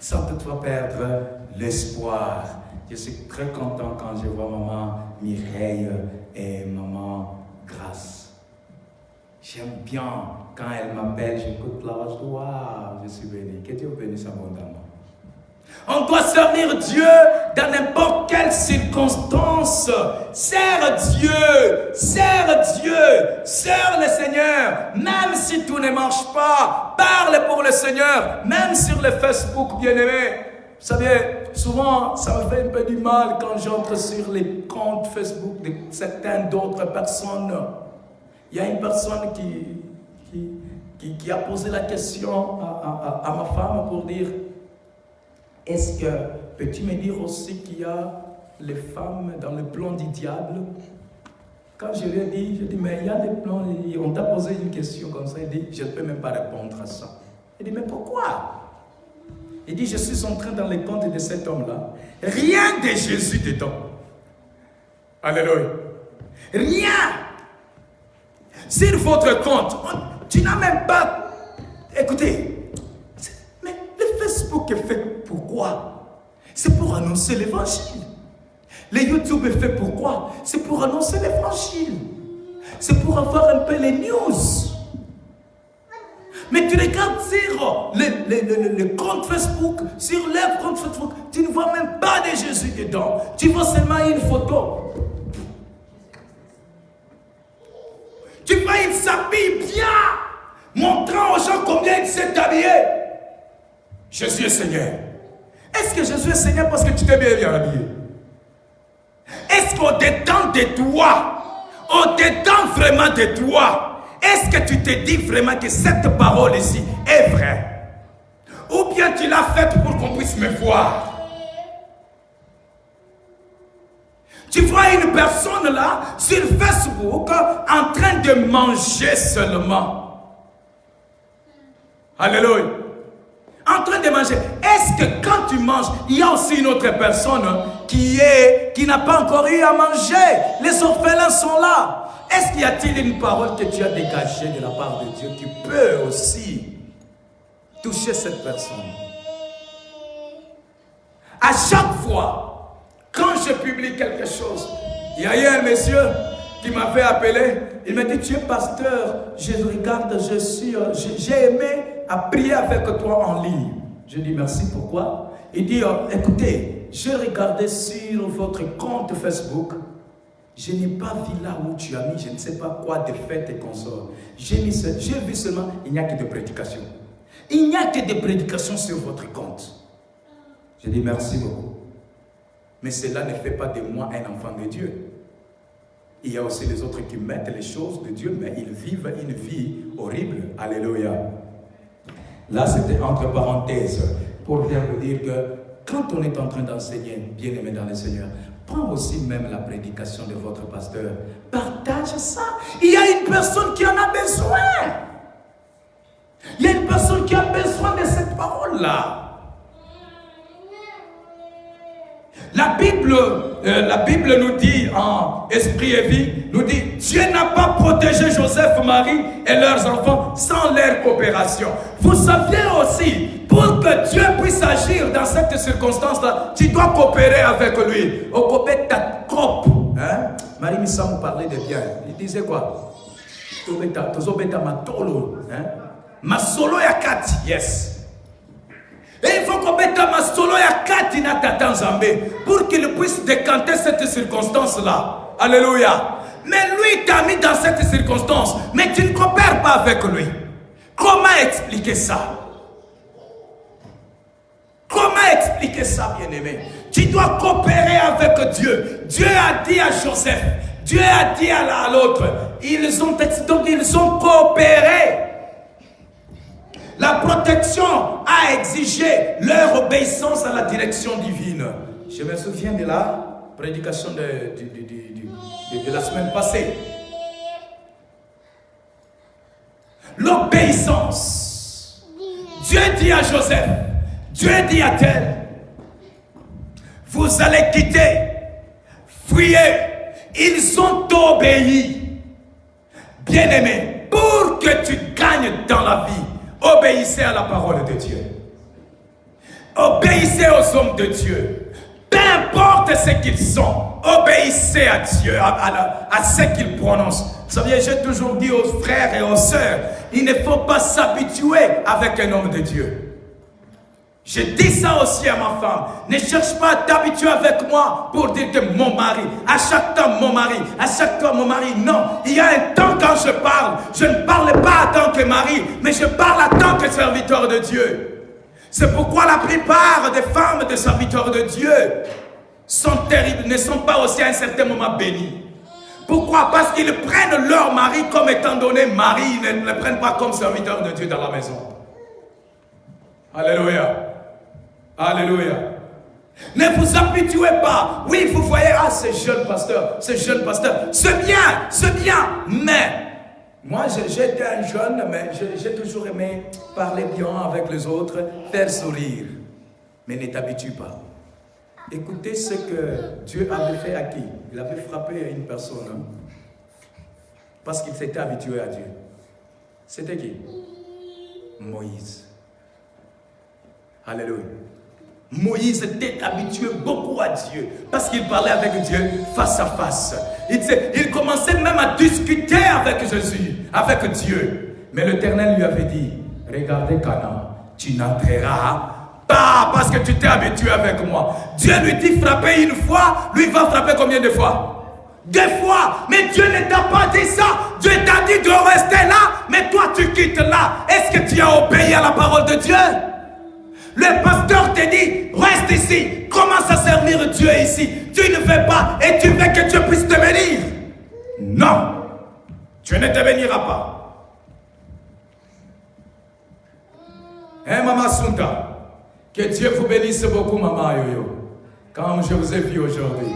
[SPEAKER 1] Sans toutefois perdre l'espoir. Je suis très content quand je vois maman Mireille et maman Grâce. J'aime bien quand elle m'appelle, j'écoute la voix. Waouh, je suis béni. Que Dieu bénisse abondamment. On doit servir Dieu dans n'importe quelle circonstance. Sers Dieu, sers le Seigneur. Même si tout ne marche pas, parle pour le Seigneur. Même sur le Facebook, bien-aimé. Vous savez, souvent, ça me fait un peu du mal quand j'entre sur les comptes Facebook de certaines d'autres personnes. Il y a une personne qui a posé la question à ma femme pour dire: est-ce que, peux-tu me dire aussi qu'il y a les femmes dans le plan du diable? Quand je lui ai dit, mais il y a des plans, on t'a posé une question comme ça, il dit, je ne peux même pas répondre à ça. Il dit, mais pourquoi? Il dit, je suis en train dans les comptes de cet homme-là, rien de Jésus dedans. Alléluia. Rien. Sur votre compte, tu n'as même pas... Écoutez, mais le Facebook est fait pourquoi? C'est pour annoncer l'évangile. Le YouTube est fait pourquoi? C'est pour annoncer l'évangile. C'est pour avoir un peu les news. Mais tu regardes sur le compte Facebook, sur leur compte Facebook, tu ne vois même pas de Jésus dedans. Tu vois seulement une photo. Tu vois, il s'habille bien, montrant aux gens combien il s'est habillé. Jésus est Seigneur. Est-ce que Jésus est Seigneur parce que tu t'es bien habillé? Est-ce qu'au-dedans de toi, au-dedans vraiment de toi, est-ce que tu te dis vraiment que cette parole ici est vraie? Ou bien tu l'as faite pour qu'on puisse me voir? Tu vois une personne là, sur Facebook, en train de manger seulement. Alléluia. En train de manger. Est-ce que quand tu manges, il y a aussi une autre personne qui n'a pas encore eu à manger? Les orphelins sont là. Est-ce qu'il y a-t-il une parole que tu as dégagée de la part de Dieu qui peut aussi toucher cette personne? À chaque fois, quand je publie quelque chose, il y a eu un monsieur qui m'avait appelé, il m'a dit, tu es pasteur, je regarde, j'ai aimé à prier avec toi en ligne. Je dis merci, pourquoi? Il dit, écoutez, j'ai regardé sur votre compte Facebook, je n'ai pas vu là où tu as mis, je ne sais pas quoi de fête et consorts. J'ai vu seulement, il n'y a que des prédications. Il n'y a que des prédications sur votre compte. Je dis merci beaucoup. Mais cela ne fait pas de moi un enfant de Dieu. Il y a aussi les autres qui mettent les choses de Dieu, mais ils vivent une vie horrible. Alléluia. Là, c'était entre parenthèses, pour bien vous dire que quand on est en train d'enseigner, bien aimé dans le Seigneur, prends aussi même la prédication de votre pasteur. Partage ça. Il y a une personne qui en a besoin. Il y a une personne qui a besoin de cette parole-là. La Bible nous dit en Esprit et Vie, nous dit, Dieu n'a pas protégé Joseph, Marie et leurs enfants sans leur coopération. Vous saviez aussi, pour que Dieu puisse agir dans cette circonstance-là, tu dois coopérer avec lui. Au coopérer ta cop. Hein? Marie Missa nous parlait de bien. Il disait quoi? Tozobeta matolo. Ma solo ya kati. Yes. Et il faut qu'on mette ma solo ya katina tata Nzambe pour qu'il puisse décanter cette circonstance-là. Alléluia. Mais lui t'a mis dans cette circonstance, mais tu ne coopères pas avec lui. Comment expliquer ça? Comment expliquer ça, bien-aimé? Tu dois coopérer avec Dieu. Dieu a dit à Joseph, Dieu a dit à l'autre, ils ont coopéré. La protection a exigé leur obéissance à la direction divine. Je me souviens de la prédication de la semaine passée. L'obéissance. Dieu dit à Joseph, Dieu dit à tel, vous allez quitter, fuyez. Ils ont obéi. Bien-aimé, pour que tu gagnes dans la vie, obéissez à la parole de Dieu. Obéissez aux hommes de Dieu. Peu importe ce qu'ils sont, obéissez à Dieu, à ce qu'ils prononcent. Vous savez, j'ai toujours dit aux frères et aux sœurs, il ne faut pas s'habituer avec un homme de Dieu. Je dis ça aussi à ma femme. Ne cherche pas à t'habituer avec moi pour dire que mon mari, à chaque temps mon mari, à chaque temps mon mari. Non, il y a un temps quand je ne parle pas en tant que mari, mais je parle en tant que serviteur de Dieu. C'est pourquoi la plupart des femmes de serviteurs de Dieu sont terribles, ne sont pas aussi à un certain moment bénies. Pourquoi? Parce qu'ils prennent leur mari comme étant donné mari, ils ne le prennent pas comme serviteur de Dieu dans la maison. Alléluia. Alléluia. Ne vous habituez pas. Oui, vous voyez, ah, c'est jeune pasteur, c'est jeune pasteur. C'est bien. Mais, moi, j'étais un jeune, mais j'ai toujours aimé parler bien avec les autres, faire sourire. Mais ne t'habitue pas. Écoutez ce que Dieu avait fait à qui? Il avait frappé une personne, hein, parce qu'il s'était habitué à Dieu. C'était qui? Moïse. Alléluia. Moïse était habitué beaucoup à Dieu parce qu'il parlait avec Dieu face à face. Il commençait même à discuter avec Jésus, avec Dieu. Mais l'Éternel lui avait dit, regardez Canaan, tu n'entreras pas parce que tu t'es habitué avec moi. Dieu lui dit frapper une fois, lui va frapper combien de fois? 2 fois. Mais Dieu ne t'a pas dit ça. Dieu t'a dit de rester là, mais toi tu quittes là. Est-ce que tu as obéi à la parole de Dieu? Le pasteur te dit, reste ici, commence à servir Dieu ici. Tu ne fais pas et tu veux que Dieu puisse te bénir. Non, Dieu ne te bénira pas. Hein, Maman Sunta? Que Dieu vous bénisse beaucoup, Maman Yoyo. Quand je vous ai vu aujourd'hui,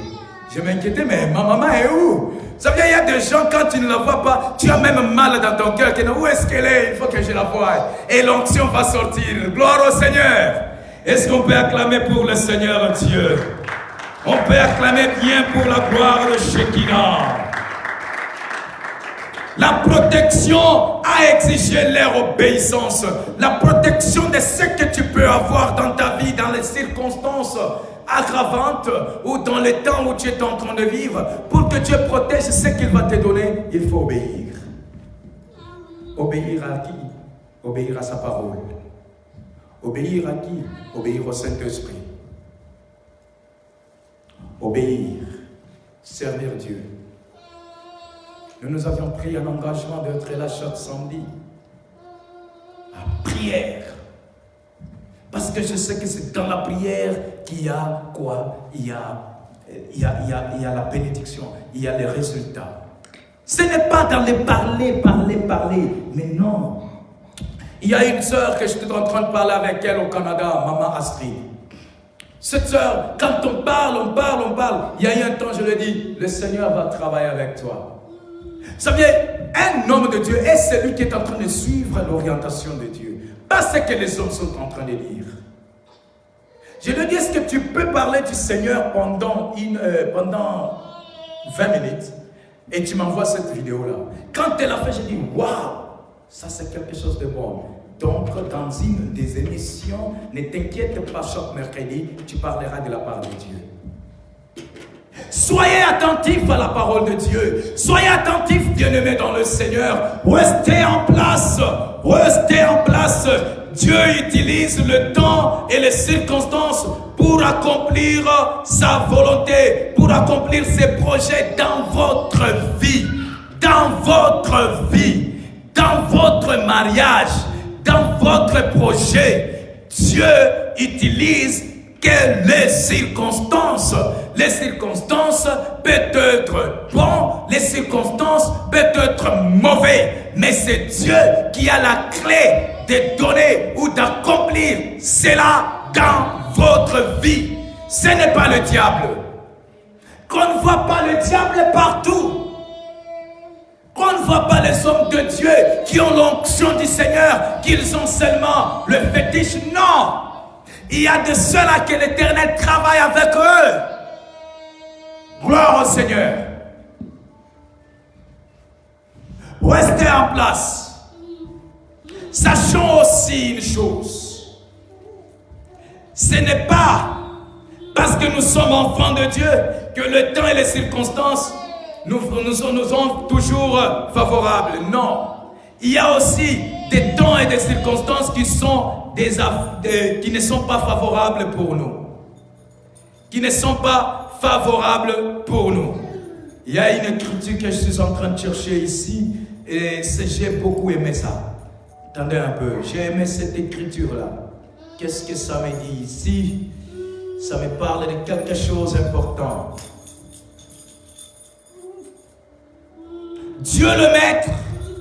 [SPEAKER 1] je m'inquiétais, mais ma maman est où? Vous savez, il y a des gens, quand tu ne la vois pas, tu as même mal dans ton cœur. Où est-ce qu'elle est? Il faut que je la voie. Et l'onction va sortir. Gloire au Seigneur. Est-ce qu'on peut acclamer pour le Seigneur Dieu? On peut acclamer bien pour la gloire de Shekinah. La protection a exigé leur obéissance. La protection de ce que tu peux avoir dans ta vie, dans les circonstances aggravantes ou dans le temps où tu es en train de vivre. Pour que Dieu protège ce qu'il va te donner, il faut obéir. Obéir à qui? Obéir à sa parole. Obéir à qui? Obéir au Saint-Esprit. Obéir, servir Dieu. Nous avions pris un engagement d'être là chaque samedi. La prière. Parce que je sais que c'est dans la prière qu'il y a quoi? Il y a la bénédiction, il y a les résultats. Ce n'est pas dans les parler, mais non. Il y a une sœur que j'étais en train de parler avec elle au Canada, Maman Astrid. Cette sœur, quand on parle, il y a eu un temps, je lui ai dit, le Seigneur va travailler avec toi. Vous savez, un homme de Dieu est celui qui est en train de suivre l'orientation de Dieu. Pas ce que les hommes sont en train de dire. Je lui dis, est-ce que tu peux parler du Seigneur pendant 20 minutes et tu m'envoies cette vidéo-là. Quand elle a fait, j'ai dit, waouh, ça c'est quelque chose de bon. Donc, dans une des émissions, ne t'inquiète pas, chaque mercredi, tu parleras de la part de Dieu. Soyez attentifs à la parole de Dieu. Soyez attentifs, bien-aimés dans le Seigneur. Restez en place. Restez en place. Dieu utilise le temps et les circonstances pour accomplir sa volonté, pour accomplir ses projets dans votre vie, dans votre vie, dans votre mariage, dans votre projet. Dieu utilise que les circonstances. Les circonstances peuvent être bonnes, les circonstances peuvent être mauvaises, mais c'est Dieu qui a la clé de donner ou d'accomplir cela dans votre vie. Ce n'est pas le diable. Qu'on ne voit pas le diable partout. Qu'on ne voit pas les hommes de Dieu qui ont l'onction du Seigneur, qu'ils ont seulement le fétiche. Non. Il y a de ceux-là que l'Éternel travaille avec eux. Gloire au Seigneur. Restez en place. Sachons aussi une chose. Ce n'est pas parce que nous sommes enfants de Dieu que le temps et les circonstances nous sont toujours favorables. Non. Il y a aussi des temps et des circonstances qui ne sont pas favorables pour nous. Qui ne sont pas favorables pour nous. Il y a une écriture que je suis en train de chercher ici et j'ai beaucoup aimé ça. Attendez un peu, j'ai aimé cette écriture-là. Qu'est-ce que ça me dit ici? Ça me parle de quelque chose d'important. Dieu le maître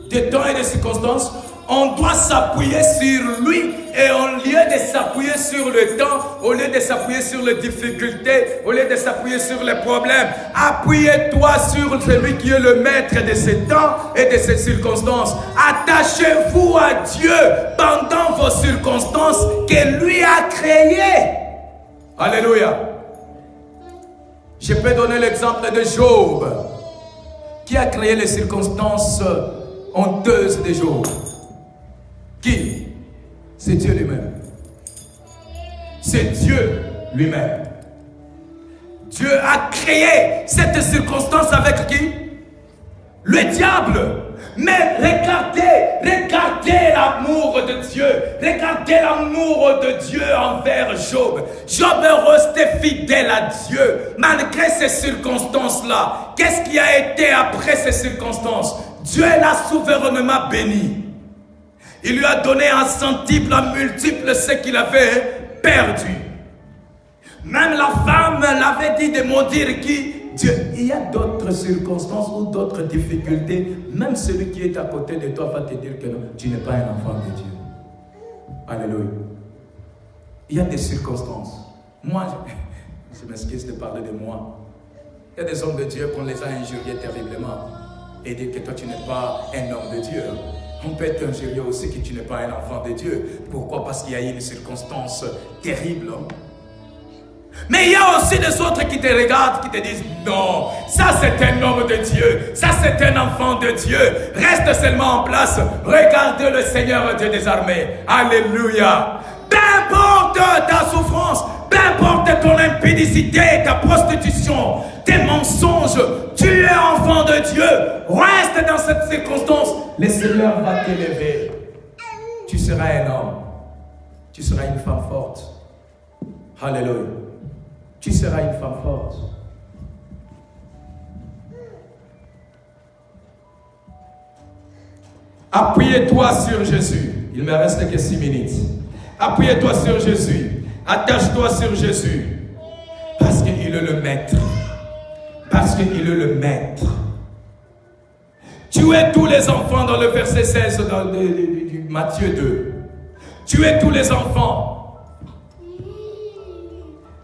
[SPEAKER 1] des temps et des circonstances on doit s'appuyer sur lui. Et au lieu de s'appuyer sur le temps, au lieu de s'appuyer sur les difficultés, au lieu de s'appuyer sur les problèmes, appuyez-toi sur celui qui est le maître de ces temps et de ces circonstances. Attachez-vous à Dieu pendant vos circonstances que lui a créées. Alléluia. Je peux donner l'exemple de Job, qui a créé les circonstances honteuses de Job. Qui? C'est Dieu lui-même. C'est Dieu lui-même. Dieu a créé cette circonstance avec qui? Le diable. Mais regardez l'amour de Dieu. Regardez l'amour de Dieu envers Job. Job est resté fidèle à Dieu malgré ces circonstances-là. Qu'est-ce qui a été après ces circonstances? Dieu l'a souverainement béni. Il lui a donné un centuple, un multiple ce qu'il avait perdu. Même la femme l'avait dit de maudire qui? Dieu. Il y a d'autres circonstances ou d'autres difficultés. Même celui qui est à côté de toi va te dire que non, tu n'es pas un enfant de Dieu. Alléluia. Il y a des circonstances. Moi, je m'excuse de parler de moi. Il y a des hommes de Dieu qu'on les a injuriés terriblement. Et dire que toi tu n'es pas un homme de Dieu. On peut t'injurier aussi que tu n'es pas un enfant de Dieu. Pourquoi? Parce qu'il y a une circonstance terrible. Mais il y a aussi des autres qui te regardent, qui te disent non, ça c'est un homme de Dieu, ça c'est un enfant de Dieu. Reste seulement en place, regarde le Seigneur Dieu des armées. Alléluia. Peu importe ta souffrance, peu importe ton impudicité, ta prostitution, tes mensonges, tu es enfant de Dieu. Reste dans cette circonstance. Le Seigneur va t'élever. Tu seras un homme. Tu seras une femme forte. Alléluia. Tu seras une femme forte. Appuyez-toi sur Jésus. Il me reste que 6 minutes. Appuyez-toi sur Jésus. Attache-toi sur Jésus. Parce qu'il est le maître. Parce qu'il est le maître. Tuez tous les enfants dans le verset 16 de Matthieu 2. Tuez tous les enfants.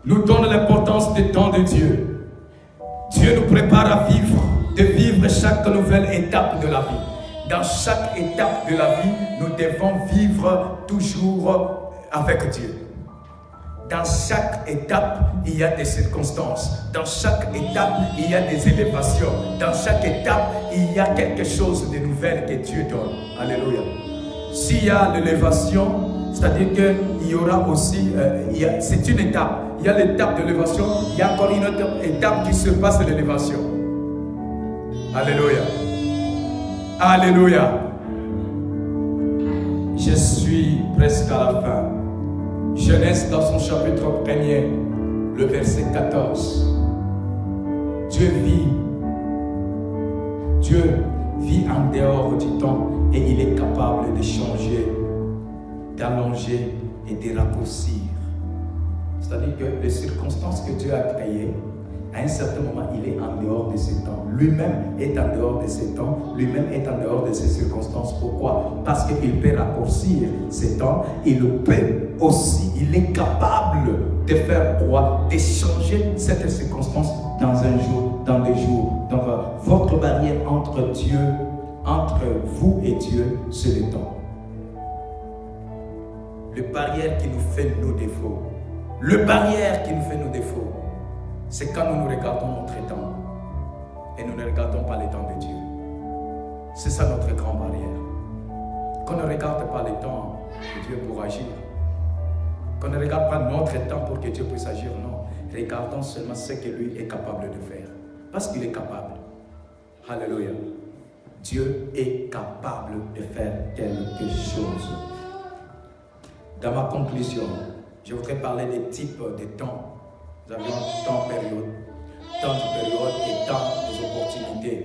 [SPEAKER 1] Nous donne l'importance des temps de Dieu. Dieu nous prépare à vivre chaque nouvelle étape de la vie. Dans chaque étape de la vie, nous devons vivre toujours avec Dieu. Dans chaque étape, il y a des circonstances. Dans chaque étape, il y a des élévations. Dans chaque étape, il y a quelque chose de nouvel que Dieu donne. Alléluia. S'il y a l'élévation, c'est-à-dire qu'il y aura aussi, c'est une étape. Il y a l'étape de l'élévation, il y a encore une autre étape qui surpasse l'élévation. Alléluia. Alléluia. Je suis presque à la fin. Genèse dans son chapitre 1er, le verset 14. Dieu vit en dehors du temps et il est capable de changer, d'allonger et de raccourcir. C'est-à-dire que les circonstances que Dieu a créées, à un certain moment, il est en dehors de ces temps. Lui-même est en dehors de ces temps. Lui-même est en dehors de ces circonstances. Pourquoi? Parce qu'il peut raccourcir ces temps. Il peut aussi, il est capable de faire quoi? De changer cette circonstance dans un jour, dans 2 jours. Donc, votre barrière entre Dieu, entre vous et Dieu, c'est le temps. Le barrière qui nous fait nos défauts. Le barrière qui nous fait nos défauts, c'est quand nous regardons notre temps et nous ne regardons pas les temps de Dieu. C'est ça notre grande barrière. Qu'on ne regarde pas les temps de Dieu pour agir. Qu'on ne regarde pas notre temps pour que Dieu puisse agir, non. Regardons seulement ce que lui est capable de faire. Parce qu'il est capable. Alléluia. Dieu est capable de faire quelque chose. Dans ma conclusion, je voudrais parler des types de temps. Nous avions temps de période et temps des opportunités.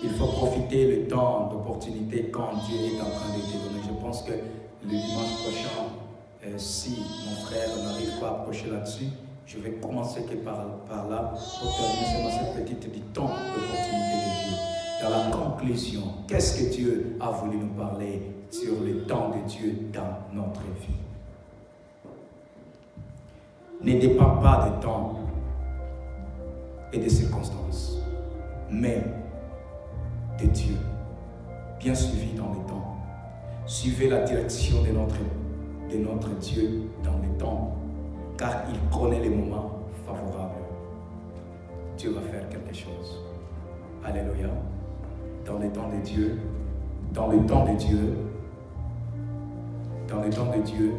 [SPEAKER 1] Il faut profiter le temps d'opportunité quand Dieu est en train de te donner. Je pense que le dimanche prochain, si mon frère n'arrive pas à approcher là-dessus, je vais commencer par là pour terminer seulement cette petite du temps d'opportunité de Dieu. dans la conclusion, qu'est-ce que Dieu a voulu nous parler sur le temps de Dieu dans notre vie? Ne dépend pas de temps et des circonstances, mais de Dieu. Bien suivi dans le temps. Suivez la direction de notre Dieu dans le temps, car il connaît les moments favorables. Dieu va faire quelque chose. Alléluia. Dans le temps de Dieu, dans le temps de Dieu, dans le temps de Dieu,